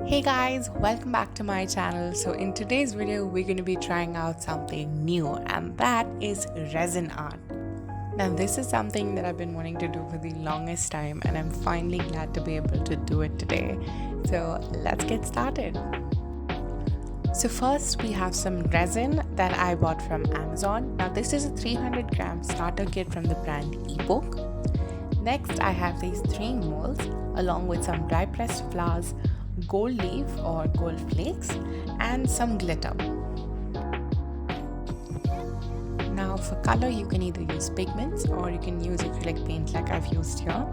Hey guys, welcome back to my channel. So in today's video we're going to be trying out something new, and that is resin art. Now this is something that I've been wanting to do for the longest time, and I'm finally glad to be able to do it today. So let's get started. So first we have some resin that I bought from Amazon. Now this is a 300 gram starter kit from the brand Ebook. Next I have these 3 molds along with some dry pressed flowers, gold leaf or gold flakes, and some glitter. Now for color you can either use pigments or you can use acrylic paint like I've used here.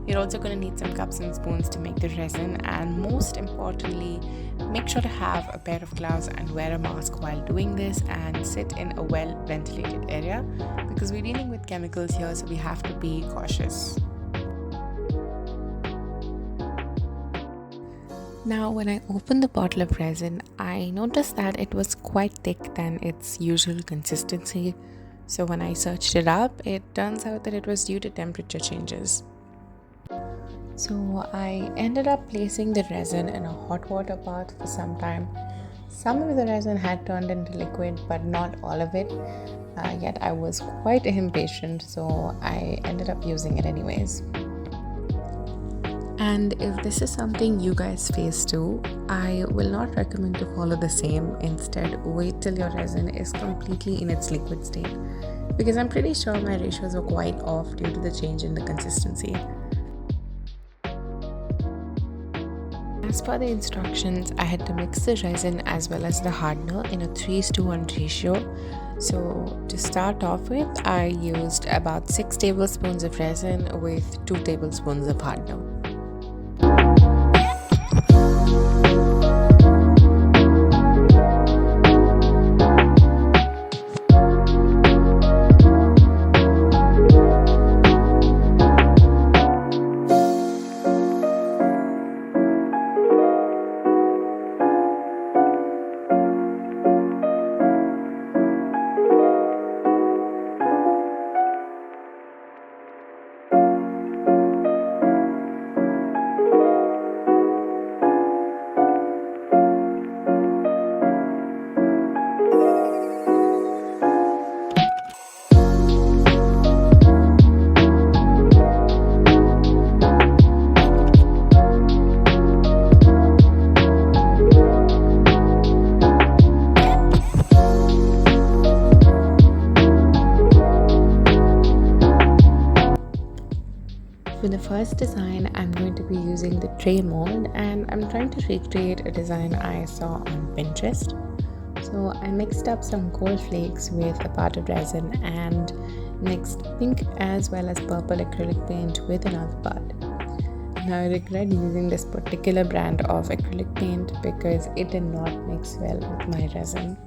You're also going to need some cups and spoons to make the resin, and most importantly make sure to have a pair of gloves and wear a mask while doing this, and sit in a well ventilated area because we're dealing with chemicals here, so we have to be cautious. Now when I opened the bottle of resin, I noticed that it was quite thick than its usual consistency. So when I searched it up, it turns out that it was due to temperature changes. So I ended up placing the resin in a hot water bath for some time. Some of the resin had turned into liquid, but not all of it. Yet I was quite impatient, so I ended up using it anyways. And if this is something you guys face too, I will not recommend to follow the same. Instead, wait till your resin is completely in its liquid state, because I'm pretty sure my ratios were quite off due to the change in the consistency. As per the instructions, I had to mix the resin as well as the hardener in a 3:1 ratio. So to start off with, I used about 6 tablespoons of resin with 2 tablespoons of hardener. For the first design, I'm going to be using the tray mold, and I'm trying to recreate a design I saw on Pinterest. So I mixed up some gold flakes with a part of resin and mixed pink as well as purple acrylic paint with another part. Now I regret using this particular brand of acrylic paint because it did not mix well with my resin.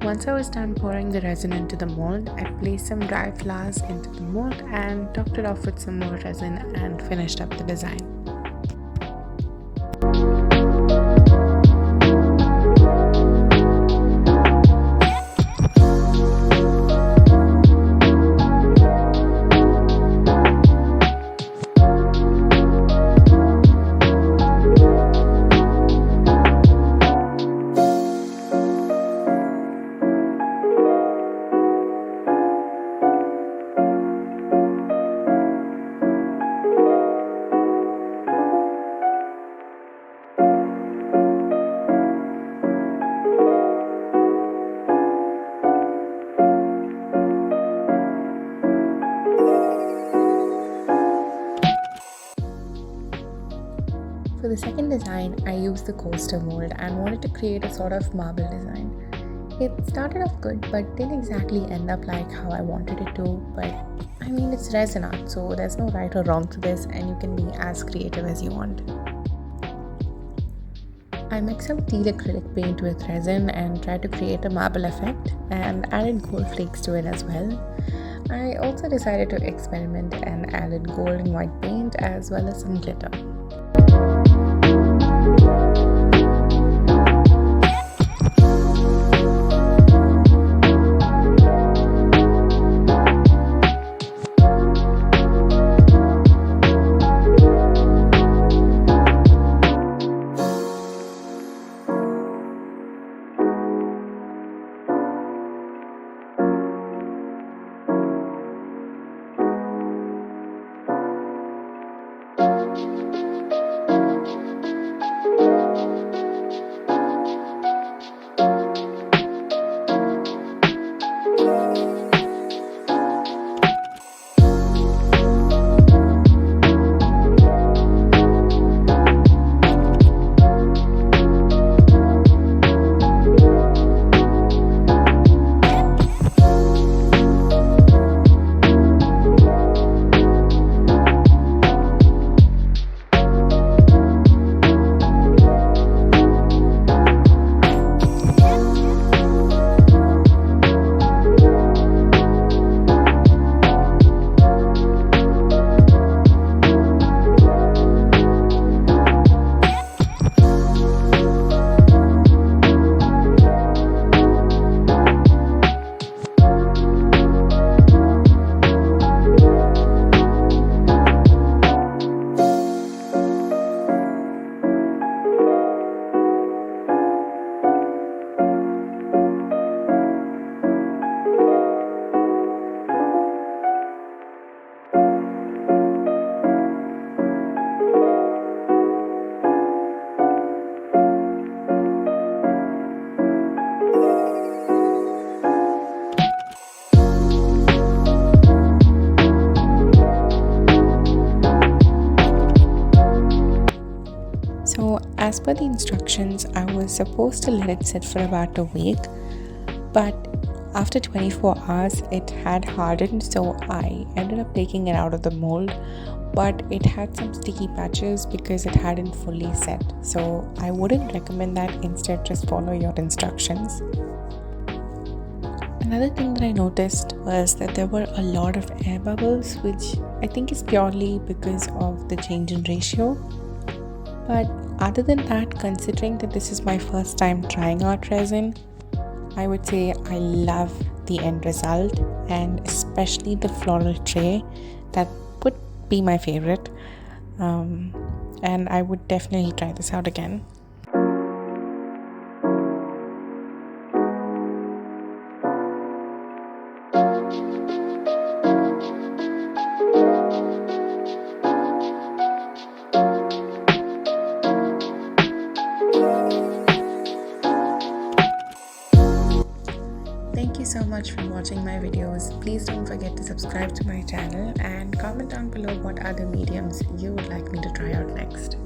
Once I was done pouring the resin into the mold, I placed some dry flowers into the mold and topped it off with some more resin and finished up the design. the second design, I used the coaster mold and wanted to create a sort of marble design. It started off good but didn't exactly end up like how I wanted it to, but I mean it's resin art, so there's no right or wrong to this and you can be as creative as you want. I mixed some teal acrylic paint with resin and tried to create a marble effect and added gold flakes to it as well. I also decided to experiment and added gold and white paint as well as some glitter. So as per the instructions, I was supposed to let it sit for about a week, but after 24 hours it had hardened, so I ended up taking it out of the mold, but it had some sticky patches because it hadn't fully set, so I wouldn't recommend that. Instead, just follow your instructions. Another thing that I noticed was that there were a lot of air bubbles, which I think is purely because of the change in ratio. But other than that, considering that this is my first time trying out resin, I would say I love the end result, and especially the floral tray. That would be my favorite, and I would definitely try this out again. Thank you so much for watching my videos. Please don't forget to subscribe to my channel and comment down below what other mediums you would like me to try out next.